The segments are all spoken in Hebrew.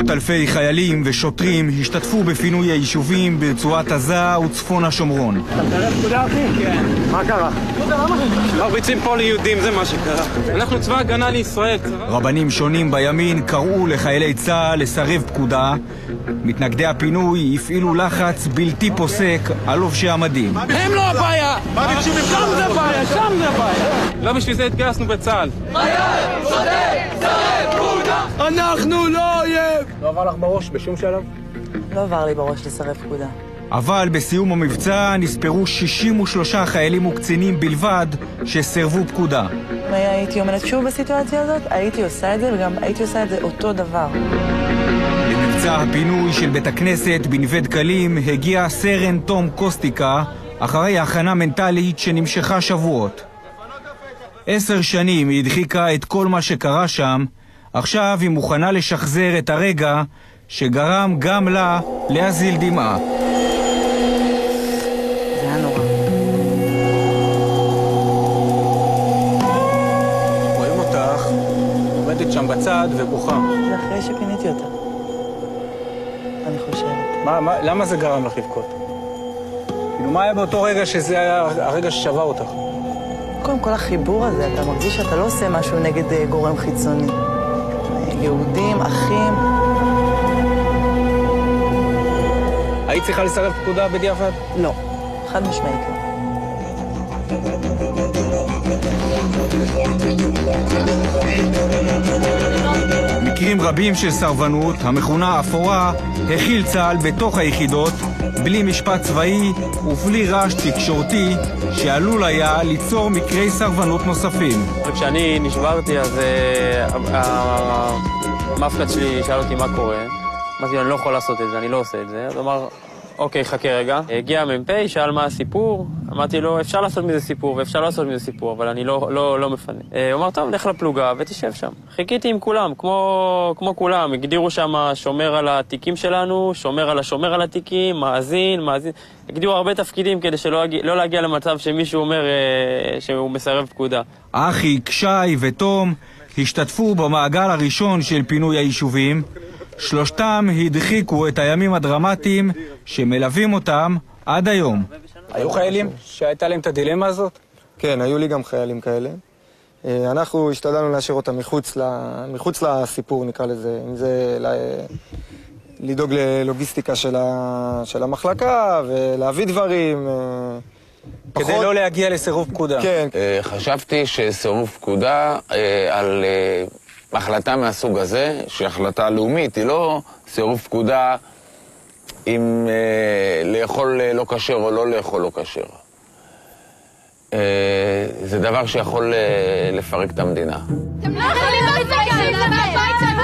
מאות אלפי חיילים ושוטרים השתתפו בפינוי היישובים ברצועת עזה וצפון השומרון. אתה מתאר פקודה אחי? כן. מה קרה? מרביצים פה ליהודים, זה מה שקרה. אנחנו צבא הגנה לישראל. רבנים שונים בימין קראו לחיילי צה"ל לסרב פקודה. מתנגדי הפינוי הפעילו לחץ בלתי פוסק על לובשי המדים. הם לא הבעיה! מה ביקשו ממך? שם זה בעיה, שם זה בעיה. לא בשביל זה התגייסנו בצה"ל. חייל צודק, סרב פקודה! אנחנו לא אויב! לא עבר לך בראש בשום שלב? לא עבר לי בראש לסרב פקודה. אבל בסיום המבצע נספרו 63 חיילים וקצינים בלבד שסרבו פקודה. אם הייתי עומדת שוב בסיטואציה הזאת, הייתי עושה את זה, וגם הייתי עושה את זה אותו דבר. למבצע הפינוי של בית הכנסת בנווה דקלים הגיע סרן תום קוסטיקה אחרי הכנה מנטלית שנמשכה שבועות. 10 שנים היא הדחיקה את כל מה שקרה שם, עכשיו היא מוכנה לשחזר את הרגע שגרם גם לה להזיל דמעה. זה היה נורא. רואים אותך, עומדת שם בצד ובוכה. זה אחרי שפיניתי אותה. אני חושבת. למה זה גרם לך לבכות? כאילו, מה היה באותו רגע שזה היה הרגע ששבר אותך? קודם כל החיבור הזה, אתה מרגיש שאתה לא עושה משהו נגד גורם חיצוני. יהודים, אחים. היית צריכה לסרב פקודה בדיעבד? לא, חד משמעית לא. מקרים רבים של סרבנות, המכונה אפורה, הכיל צה"ל בתוך היחידות, בלי משפט צבאי ובלי רעש תקשורתי, שעלול היה ליצור מקרי סרבנות נוספים. כשאני נשברתי, אז המפקד שלי שאל אותי מה קורה. אמרתי לו, אני לא יכול לעשות את זה, אני לא עושה את זה. אז הוא אמר, אוקיי, חכה רגע. הגיע המ"פ, שאל מה הסיפור. אמרתי לו, אפשר לעשות מזה סיפור, ואפשר לעשות מזה סיפור, אבל אני לא מפנה. הוא אמר, טוב, לך לפלוגה ותשב שם. חיכיתי עם כולם, כמו כולם. הגדירו שם שומר על התיקים שלנו, שומר על התיקים, מאזין. הגדירו הרבה תפקידים כדי לא להגיע למצב שמישהו אומר שהוא מסרב פקודה. אחי, קשי ותום השתתפו במעגל הראשון של פינוי היישובים. שלושתם הדחיקו את הימים הדרמטיים שמלווים אותם עד היום. היו חיילים שהייתה להם את הדילמה הזאת? כן, היו לי גם חיילים כאלה. אנחנו השתדלנו להשאיר אותם מחוץ לסיפור, נקרא לזה. אם זה לדאוג ללוגיסטיקה של המחלקה ולהביא דברים. כדי לא להגיע לסירוב פקודה. כן. חשבתי שסירוב פקודה על החלטה מהסוג הזה, שהיא החלטה לאומית, היא לא סירוב פקודה אם לאכול לא כשר או לא לאכול לא כשר. זה דבר שיכול לפרק את המדינה. אתם לא יכולים להתבייש, זה הבית שלנו,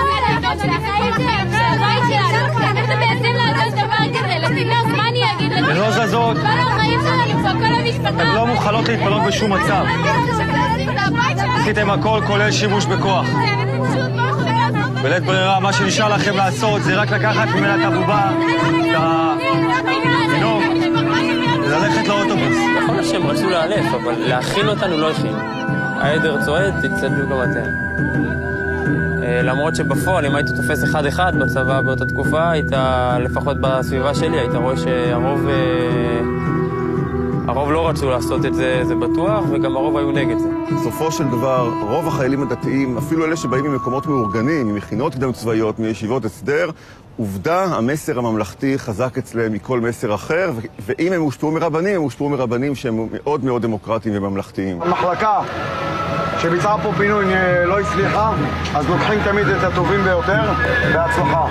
זה החיים שלנו, זה הבית שלנו. איך זה בעצם לעשות דבר כזה? לסינר, מה אני אגיד לך? הן לא זזות. כל החיים שלנו, פה כל המשפחה. הן לא מוכנות להתפנות בשום מצב. עשיתם הכל כולל שימוש בכוח. בלית ברירה, מה שנשאר לכם לעשות זה רק לקחת ממנה את הבובה, את התינוק, וללכת לאוטובוס. יכול להיות שהם רצו לאלף, אבל להכין אותנו לא הכין. העדר צועד, תצטדלו גם אתם. למרות שבפועל, אם הייתי תופס אחד בצבא באותה תקופה, היית, לפחות בסביבה שלי, היית רואה הרוב לא רצו לעשות את זה, זה בטוח, וגם הרוב היו נגד זה. בסופו של דבר, רוב החיילים הדתיים, אפילו אלה שבאים ממקומות מאורגנים, ממכינות קדם צבאיות, מישיבות הסדר, עובדה, המסר הממלכתי חזק אצלם מכל מסר אחר, ואם הם הושפעו מרבנים, הם הושפעו מרבנים שהם מאוד מאוד דמוקרטיים וממלכתיים. המחלקה שביצעה פה פינוי לא הצליחה, אז לוקחים תמיד את הטובים ביותר, בהצלחה.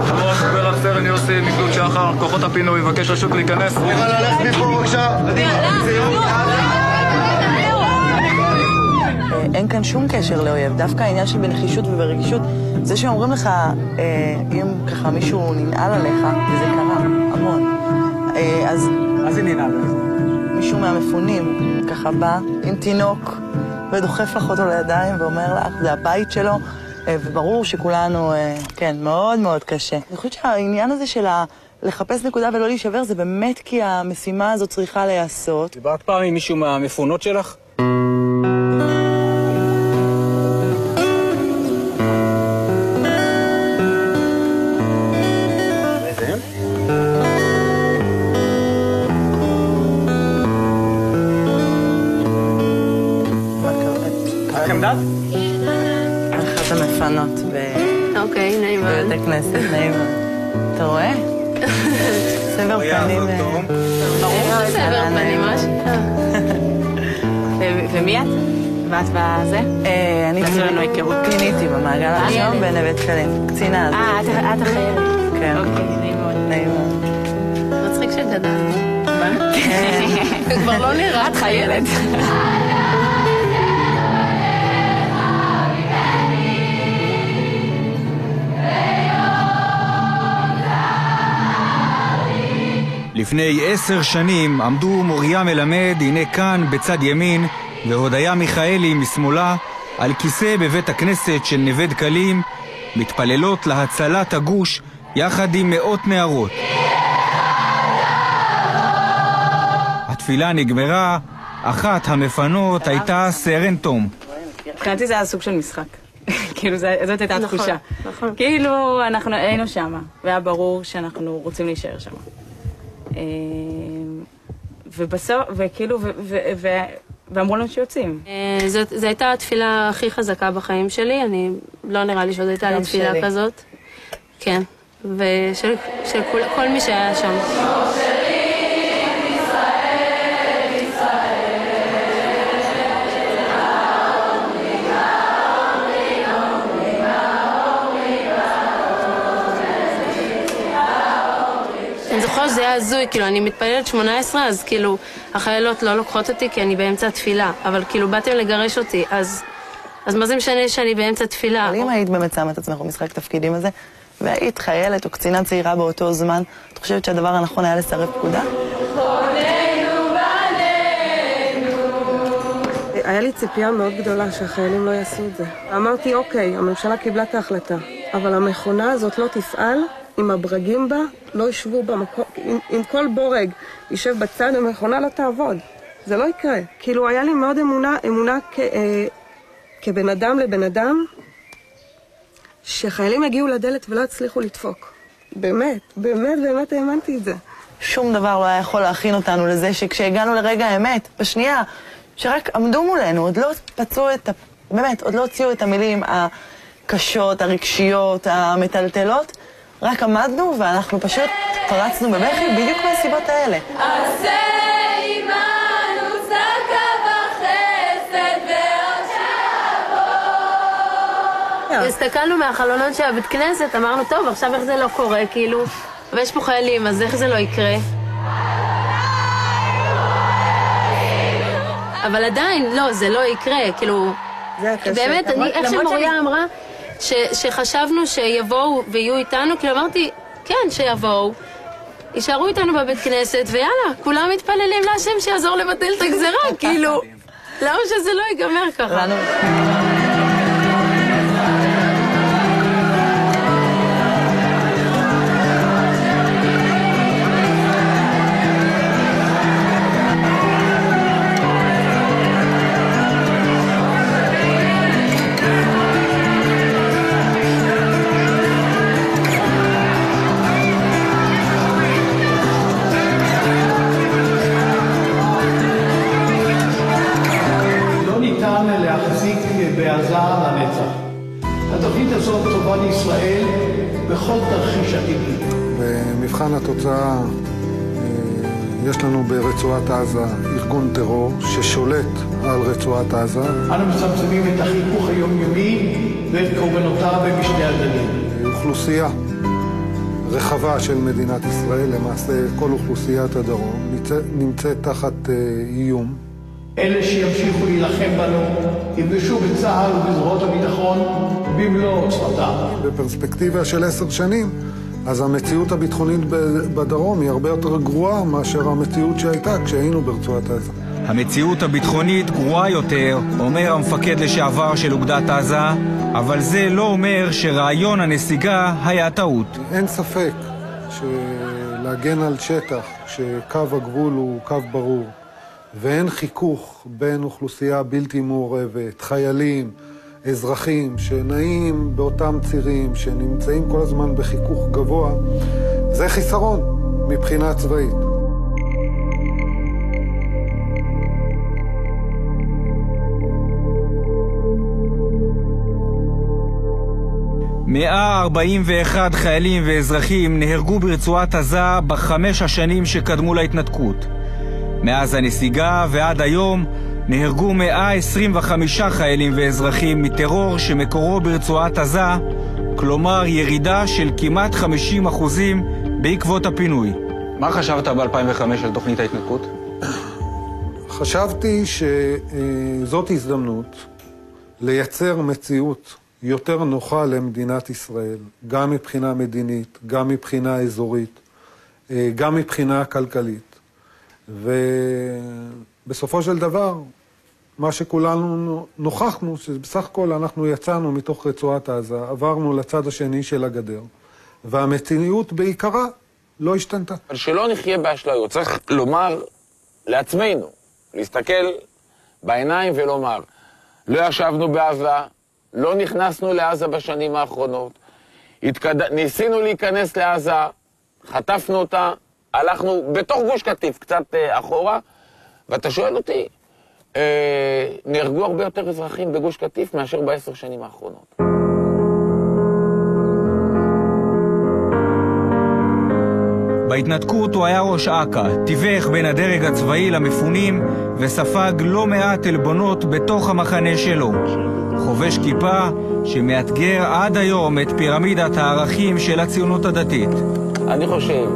שלום, מדבר על סרן יוסי מגדוד שחר, כוחות הפינוי, מבקש רשות להיכנס. ללכת מפה בבקשה. אין כאן שום קשר לאויב, דווקא העניין של בנחישות וברגישות, זה שאומרים לך, אם ככה מישהו ננעל עליך, וזה קרה המון, אז... מה זה ננעל עליך? מישהו מהמפונים ככה בא עם תינוק ודוחף לך אותו לידיים ואומר לך, זה הבית שלו, וברור שכולנו, כן, מאוד מאוד קשה. אני חושבת שהעניין הזה של לחפש נקודה ולא להישבר, זה באמת כי המשימה הזאת צריכה להיעשות. דיברת פעם עם מישהו מהמפונות שלך? יודעת? אחת המפנות אוקיי, נעים מאוד. בבית הכנסת, נעים מאוד. אתה רואה? סבר פנים. ברור שסבר פנים, משהו. ומי את? ואת בזה? אני עשו לנו היכרות. פיניתי במעגל הראשון בנווה דקלים. קצינה הזאת. את החיילת. כן. אוקיי, נעים מאוד. נעים מאוד. מצחיק שגדל. כן. כבר לא נראה. את חיילת. לפני 10 שנים עמדו מוריה מלמד, הנה כאן בצד ימין, והודיה מיכאלי משמאלה, על כיסא בבית הכנסת של נווה דקלים, מתפללות להצלת הגוש יחד עם מאות נערות. התפילה נגמרה, אחת המפנות הייתה סרן תום. מבחינתי זה היה סוג של משחק. כאילו זאת הייתה התחושה. נכון. כאילו אנחנו היינו שמה, והיה ברור שאנחנו רוצים להישאר שמה. ובסוף, וכאילו, ואמרו לנו שיוצאים. זו הייתה התפילה הכי חזקה בחיים שלי, אני לא נראה לי שזו הייתה לי תפילה כזאת. כן, ושל כל מי שהיה שם. אני זוכרת שזה היה הזוי, כאילו אני מתפללת 18, אז כאילו החיילות לא לוקחות אותי כי אני באמצע התפילה, אבל כאילו באתם לגרש אותי, אז מה זה משנה שאני באמצע תפילה? אבל אם היית באמת שמה את עצמך במשחק תפקידים הזה, והיית חיילת או קצינה צעירה באותו זמן, את חושבת שהדבר הנכון היה לסרב פקודה? היה לי ציפייה מאוד גדולה שהחיילים לא יעשו את זה. אמרתי, אוקיי, הממשלה קיבלה את ההחלטה, אבל המכונה הזאת לא תפעל אם הברגים בה לא ישבו במקום, אם כל בורג יישב בצד, המכונה לא תעבוד. זה לא יקרה. כאילו, היה לי מאוד אמונה כבן אדם לבן אדם, שחיילים הגיעו לדלת ולא הצליחו לדפוק. באמת, באמת, באמת האמנתי את זה. שום דבר לא היה יכול להכין אותנו לזה שכשהגענו לרגע האמת, בשנייה, שרק עמדו מולנו, עוד לא פצעו באמת, עוד לא הוציאו את המילים הקשות, הרגשיות, המטלטלות, רק עמדנו ואנחנו פשוט פרצנו בבכי בדיוק מהסיבות האלה. עשה עמנו צדקה וחסד ועוד שבוא. הסתכלנו מהחלונות של הבית כנסת, אמרנו, טוב, עכשיו איך זה לא קורה, כאילו, ויש פה חיילים, אז איך זה לא יקרה? אבל עדיין, לא, זה לא יקרה, כאילו, באמת, איך שמוריה אמרה, שחשבנו שיבואו ויהיו איתנו, כאילו אמרתי, כן, שיבואו, יישארו איתנו בבית כנסת, ויאללה, כולם מתפללים להשם שיעזור לבטל את הגזרה, כאילו, למה שזה לא ייגמר ככה? בעזה לנצח. התוכנית הזאת טובה לישראל בכל תרחיש עתידי. במבחן התוצאה יש לנו ברצועת עזה ארגון טרור ששולט על רצועת עזה. אנו מצמצמים את החיכוך היומיומי ואת קורבנותיו במשני הגלים. אוכלוסייה רחבה של מדינת ישראל, למעשה כל אוכלוסיית הדרום, נמצאת תחת איום. אלה שימשיכו להילחם בנו, יפגשו בצה"ל ובזרועות הביטחון במלוא עוצמתם. בפרספקטיבה של 10 שנים, אז המציאות הביטחונית בדרום היא הרבה יותר גרועה מאשר המציאות שהייתה כשהיינו ברצועת עזה. המציאות הביטחונית גרועה יותר, אומר המפקד לשעבר של אוגדת עזה, אבל זה לא אומר שרעיון הנסיגה היה טעות. אין ספק שלהגן על שטח שקו הגבול הוא קו ברור, ואין חיכוך בין אוכלוסייה בלתי מעורבת, חיילים, אזרחים שנעים באותם צירים, שנמצאים כל הזמן בחיכוך גבוה, זה חיסרון מבחינה צבאית. 141 חיילים ואזרחים נהרגו ברצועת עזה בחמש השנים שקדמו להתנתקות. מאז הנסיגה ועד היום נהרגו 125 חיילים ואזרחים מטרור שמקורו ברצועת עזה, כלומר ירידה של כמעט 50% בעקבות הפינוי. מה חשבת ב-2005 על תוכנית ההתנתקות? חשבתי שזאת הזדמנות לייצר מציאות יותר נוחה למדינת ישראל, גם מבחינה מדינית, גם מבחינה אזורית, גם מבחינה כלכלית. ובסופו של דבר, מה שכולנו נוכחנו, שבסך הכל אנחנו יצאנו מתוך רצועת עזה, עברנו לצד השני של הגדר, והמציאות בעיקרה לא השתנתה. אבל שלא נחיה באשליות, צריך לומר לעצמנו, להסתכל בעיניים ולומר, לא ישבנו בעזה, לא נכנסנו לעזה בשנים האחרונות, ניסינו להיכנס לעזה, חטפנו אותה, הלכנו בתוך גוש קטיף, קצת אחורה, ואתה שואל אותי, נהרגו הרבה יותר אזרחים בגוש קטיף מאשר ב10 שנים האחרונות. בהתנתקות הוא היה ראש אכ"א, תיווך בין הדרג הצבאי למפונים וספג לא מעט עלבונות בתוך המחנה שלו. חובש כיפה שמאתגר עד היום את פירמידת הערכים של הציונות הדתית. אני חושב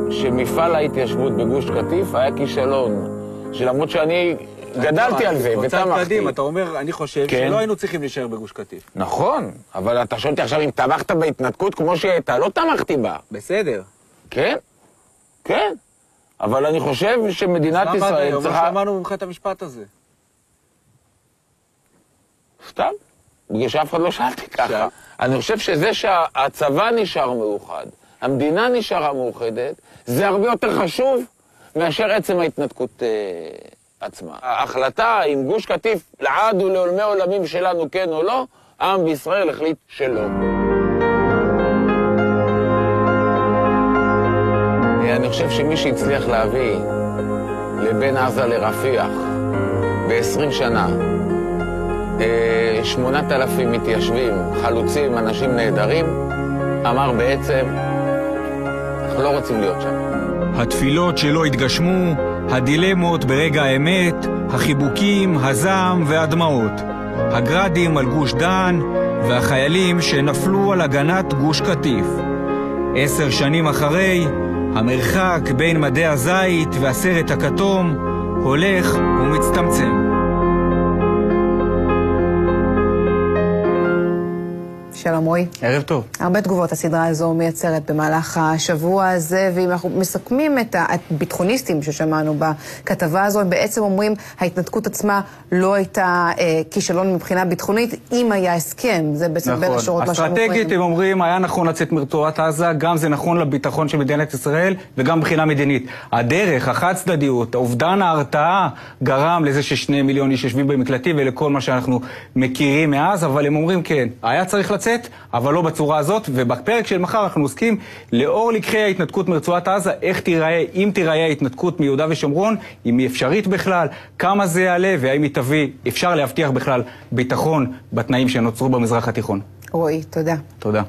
שמפעל ההתיישבות בגוש קטיף היה כישלון, שלמרות שאני גדלתי על זה ותמכתי. אתה אומר, אני חושב שלא היינו צריכים להישאר בגוש קטיף. נכון, אבל אתה שואל אותי עכשיו אם תמכת בהתנתקות כמו שהייתה, לא תמכתי בה. בסדר. כן, כן. אבל אני חושב שמדינת ישראל צריכה... מה שמענו ממך את המשפט הזה? סתם, בגלל שאף אחד לא שאלתי ככה. אני חושב שזה שהצבא נשאר מאוחד, המדינה נשארה מאוחדת, זה הרבה יותר חשוב מאשר עצם ההתנתקות עצמה. ההחלטה אם גוש קטיף לעד ולעולמי עולמים שלנו כן או לא, העם בישראל החליט שלא. אני חושב שמי שהצליח להביא לבין עזה לרפיח ב-20 שנה 8,000 מתיישבים, חלוצים, אנשים נהדרים, אמר בעצם, אנחנו לא רוצים להיות שם. התפילות שלא התגשמו, הדילמות ברגע האמת, החיבוקים, הזעם והדמעות, הגרדים על גוש דן והחיילים שנפלו על הגנת גוש קטיף. 10 שנים אחרי, המרחק בין מדי הזית והסרט הכתום הולך ומצטמצם. שלום רועי. ערב טוב. הרבה תגובות הסדרה הזו מייצרת במהלך השבוע הזה, ואם אנחנו מסכמים את הביטחוניסטים ששמענו בכתבה הזו, הם בעצם אומרים, ההתנתקות עצמה לא הייתה כישלון מבחינה ביטחונית, אם היה הסכם, זה בעצם בין השורות מה שאנחנו אומרים. אסטרטגית הם אומרים, היה נכון לצאת מרצועת עזה, גם זה נכון לביטחון של מדינת ישראל, וגם מבחינה מדינית. הדרך, החד צדדיות, אובדן ההרתעה, גרם לזה ש2 מיליון איש יושבים במקלטים, ולכל מה שאנחנו מכירים מאז, אבל הם אומרים כן, היה צריך לצאת, אבל לא בצורה הזאת, ובפרק של מחר אנחנו עוסקים לאור לקחי ההתנתקות מרצועת עזה, איך תיראה, אם תיראה ההתנתקות מיהודה ושומרון, אם היא אפשרית בכלל, כמה זה יעלה, והאם היא תביא, אפשר להבטיח בכלל ביטחון בתנאים שנוצרו במזרח התיכון. רועי, תודה. תודה.